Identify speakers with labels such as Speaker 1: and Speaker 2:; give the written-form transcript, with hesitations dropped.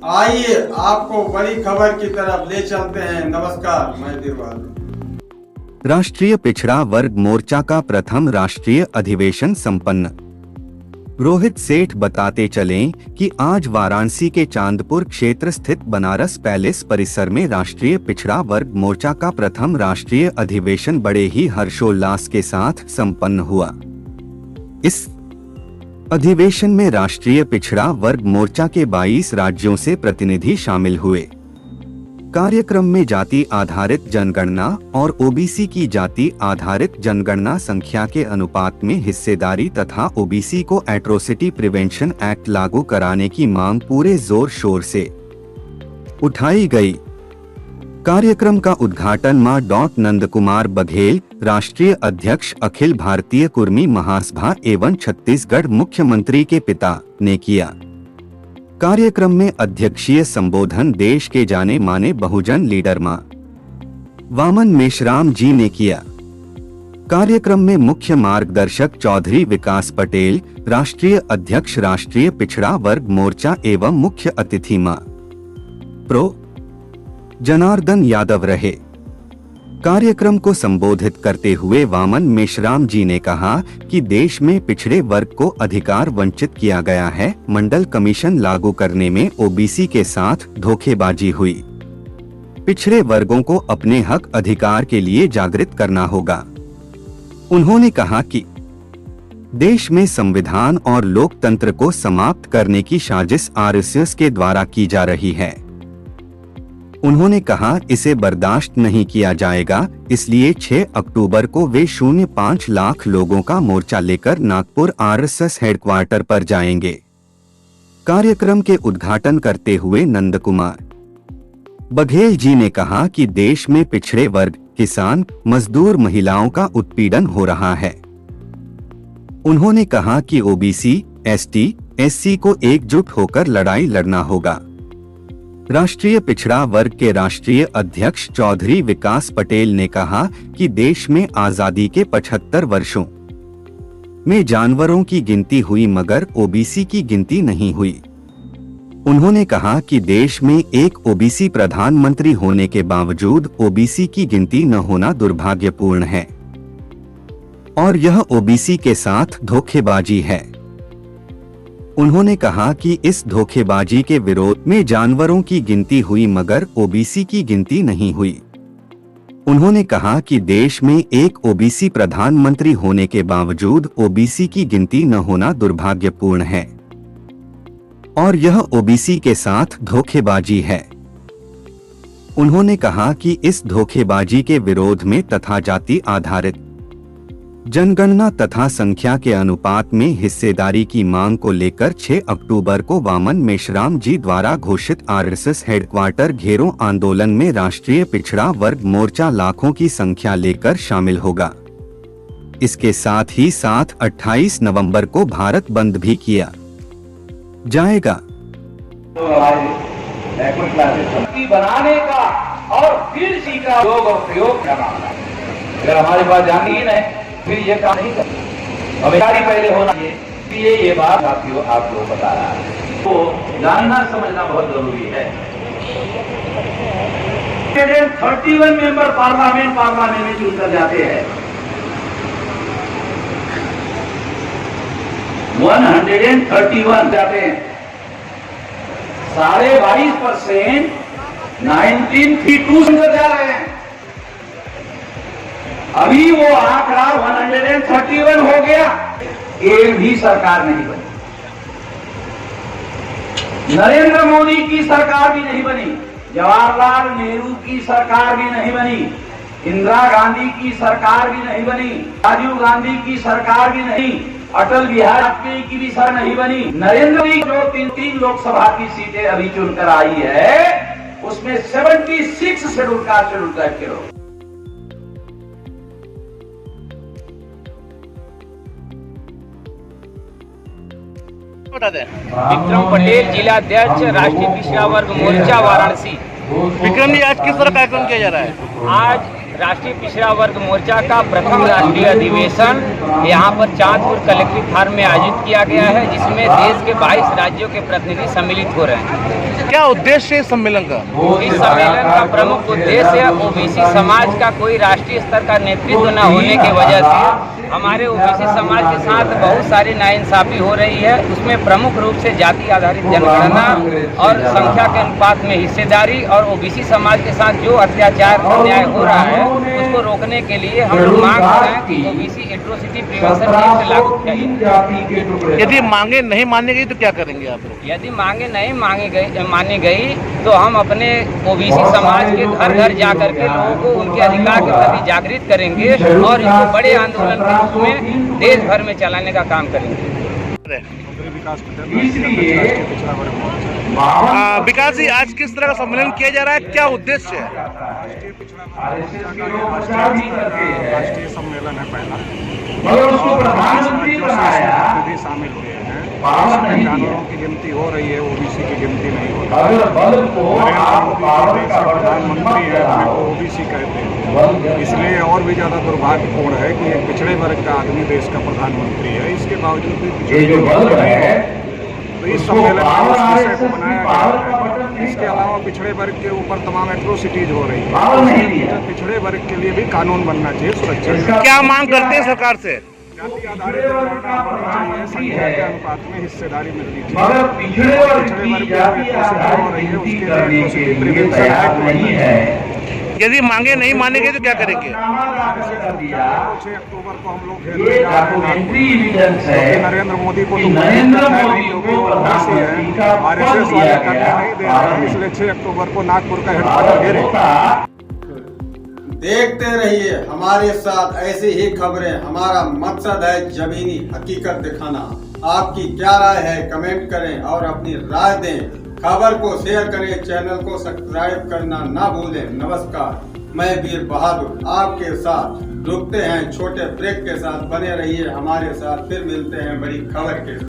Speaker 1: आइए आपको बड़ी खबर की तरफ ले चलते हैं। नमस्कार, मैं देवाल।
Speaker 2: राष्ट्रीय पिछड़ा वर्ग मोर्चा का प्रथम राष्ट्रीय अधिवेशन संपन्न। रोहित सेठ बताते चलें कि आज वाराणसी के चांदपुर क्षेत्र स्थित बनारस पैलेस परिसर में राष्ट्रीय पिछड़ा वर्ग मोर्चा का प्रथम राष्ट्रीय अधिवेशन बड़े ही हर्षोल्लास के साथ संपन्न हुआ। इस अधिवेशन में राष्ट्रीय पिछड़ा वर्ग मोर्चा के 22 राज्यों से प्रतिनिधि शामिल हुए। कार्यक्रम में जाति आधारित जनगणना और ओबीसी की जाति आधारित जनगणना संख्या के अनुपात में हिस्सेदारी तथा ओबीसी को एट्रोसिटी प्रिवेंशन एक्ट लागू कराने की मांग पूरे जोर शोर से उठाई गई। कार्यक्रम का उद्घाटन मां नंद कुमार बघेल, राष्ट्रीय अध्यक्ष अखिल भारतीय कुर्मी महासभा एवं छत्तीसगढ़ मुख्यमंत्री के पिता ने किया। कार्यक्रम में अध्यक्षीय संबोधन देश के जाने माने बहुजन लीडर मां वामन मेश्राम जी ने किया। कार्यक्रम में मुख्य मार्गदर्शक चौधरी विकास पटेल, राष्ट्रीय अध्यक्ष राष्ट्रीय पिछड़ा वर्ग मोर्चा एवं मुख्य अतिथि मां प्रो जनार्दन यादव रहे। कार्यक्रम को संबोधित करते हुए वामन मेश्राम जी ने कहा कि देश में पिछड़े वर्ग को अधिकार वंचित किया गया है। मंडल कमीशन लागू करने में ओबीसी के साथ धोखेबाजी हुई। पिछड़े वर्गों को अपने हक अधिकार के लिए जागृत करना होगा। उन्होंने कहा कि देश में संविधान और लोकतंत्र को समाप्त करने की साजिश आरएसएस के द्वारा की जा रही है। उन्होंने कहा इसे बर्दाश्त नहीं किया जाएगा, इसलिए 6 अक्टूबर को वे 05 लाख लोगों का मोर्चा लेकर नागपुर आरएसएस हेडक्वार्टर पर जाएंगे। कार्यक्रम के उद्घाटन करते हुए नंद कुमार बघेल जी ने कहा कि देश में पिछड़े वर्ग, किसान, मजदूर, महिलाओं का उत्पीड़न हो रहा है। उन्होंने कहा कि ओबीसी, एसटी, एससी को एकजुट होकर लड़ाई लड़ना होगा। राष्ट्रीय पिछड़ा वर्ग के राष्ट्रीय अध्यक्ष चौधरी विकास पटेल ने कहा कि देश में आजादी के 75 वर्षों में जानवरों की गिनती हुई मगर ओबीसी की गिनती नहीं हुई। उन्होंने कहा कि देश में एक ओबीसी प्रधानमंत्री होने के बावजूद ओबीसी की गिनती न होना दुर्भाग्यपूर्ण है और यह ओबीसी के साथ धोखेबाजी है। उन्होंने कहा कि इस धोखेबाजी के विरोध में जानवरों की गिनती हुई मगर ओबीसी की गिनती नहीं हुई। उन्होंने कहा कि देश में एक ओबीसी प्रधानमंत्री होने के बावजूद ओबीसी की गिनती न होना दुर्भाग्यपूर्ण है और यह ओबीसी के साथ धोखेबाजी है। उन्होंने कहा कि इस धोखेबाजी के विरोध में तथा जाति आधारित जनगणना तथा संख्या के अनुपात में हिस्सेदारी की मांग को लेकर 6 अक्टूबर को वामन मेश्राम जी द्वारा घोषित आरएसएस हेडक्वार्टर घेरों आंदोलन में राष्ट्रीय पिछड़ा वर्ग मोर्चा लाखों की संख्या लेकर शामिल होगा। इसके साथ ही 28 नवंबर को भारत बंद भी किया जाएगा।
Speaker 3: बनाने का और फिर सीखा योग और प्रयोग का मामला। अगर हमारे पास जमीन है फिर ये काम नहीं कर, हमेशा पहले होना चाहिए। ये बात साथियों आप लोग बता रहा है तो जानना समझना बहुत जरूरी है। 31 मेंबर पार्लियामेंट में चुनकर जाते हैं। 131 जाते हैं। 22.5% 1932 चुनकर जा रहे हैं। अभी वो आंकड़ा 131 हो गया। एक भी सरकार नहीं बनी। नरेंद्र मोदी की सरकार भी नहीं बनी, जवाहरलाल नेहरू की सरकार भी नहीं बनी, इंदिरा गांधी की सरकार भी नहीं बनी, राजीव गांधी की सरकार भी नहीं, अटल बिहारी वाजपेयी की भी सरकार नहीं बनी। नरेंद्र मोदी जो 3 लोकसभा की सीटें अभी चुनकर आई है उसमें 76 शेड्यूल कास्ट के लोग।
Speaker 4: विक्रम पटेल, जिला अध्यक्ष राष्ट्रीय पिछड़ा वर्ग मोर्चा वाराणसी।
Speaker 5: विक्रम जी, आज किस तरह कार्यक्रम किया जा रहा है?
Speaker 4: आज राष्ट्रीय पिछड़ा वर्ग मोर्चा का प्रथम राष्ट्रीय अधिवेशन यहाँ पर चांदपुर कलेक्ट्रेट फार्म में आयोजित किया गया है, जिसमें देश के 22 राज्यों के प्रतिनिधि सम्मिलित हो रहे हैं।
Speaker 5: क्या उद्देश्य है इस सम्मेलन का?
Speaker 4: इस सम्मेलन का प्रमुख उद्देश्य ओबीसी समाज का कोई राष्ट्रीय स्तर का नेतृत्व न होने की वजह से हमारे ओबीसी समाज के साथ बहुत सारी नाइंसाफी हो रही है। उसमें प्रमुख रूप से जाति आधारित जनगणना और संख्या के अनुपात में हिस्सेदारी और ओबीसी समाज के साथ जो अत्याचार अन्याय हो रहा है उसको रोकने के लिए हम लोग मांग रहे हैं कि ओबीसी एट्रोसिटी प्रिवेंशन एक्ट लागू किया।
Speaker 5: यदि मांगे नहीं मानी गई तो क्या करेंगे आप लोग?
Speaker 4: यदि मांगे नहीं मानी गई तो हम अपने ओबीसी समाज के घर घर जा करके लोगों को उनके अधिकार के प्रति जागृत करेंगे और इसको बड़े आंदोलन के रूप में देश भर में चलाने का काम करेंगे।
Speaker 5: विकास जी, आज किस तरह का सम्मेलन किया जा रहा है, क्या उद्देश्य है?
Speaker 6: राष्ट्रीय सम्मेलन है पहला, शामिल हुए हैं। जानवरों की गिनती हो रही है, ओबीसी की गिनती नहीं हो रही है। प्रधानमंत्री है, ओबीसी कहते हैं, इसलिए और भी ज्यादा दुर्भाग्यपूर्ण है कि एक पिछड़े वर्ग का आदमी देश का प्रधानमंत्री है, इसके बावजूद भी पिछड़े वर्ग नहीं है। तो इस सम्मेलन में इस विषय को बनाया गया है। इसके अलावा पिछड़े वर्ग के ऊपर तमाम एट्रोसिटीज हो रही है, पिछड़े वर्ग के लिए भी कानून बनना चाहिए, सुरक्षा।
Speaker 5: क्या मांग करते हैं सरकार से?
Speaker 6: जाति आधारित जनगणना होनी चाहिए, संख्या के अनुपात में हिस्सेदारी मिलनी चाहिए। पिछड़े वर्ग की एट्रोसिटी हो रही है, उसके लिए एट्रोसिटी प्रिवेंशन एक्ट बनना है।
Speaker 5: यदि मांगे नहीं माने गए तो क्या करेंगे?
Speaker 6: 6 अक्टूबर को हम लोग नरेंद्र मोदी को RSS वाले करने नहीं दे रहे, इसलिए 6 अक्टूबर को नागपुर का हेडक्वार्टर घेरे।
Speaker 1: देखते रहिए हमारे साथ ऐसी ही खबरें। हमारा मकसद है जमीनी हकीकत दिखाना। आपकी क्या राय है कमेंट करें और अपनी राय दें। खबर को शेयर करें, चैनल को सब्सक्राइब करना ना भूलें। नमस्कार, मैं वीर बहादुर आपके साथ। रुकते हैं छोटे ब्रेक के साथ, बने रहिए हमारे साथ, फिर मिलते हैं बड़ी खबर के साथ।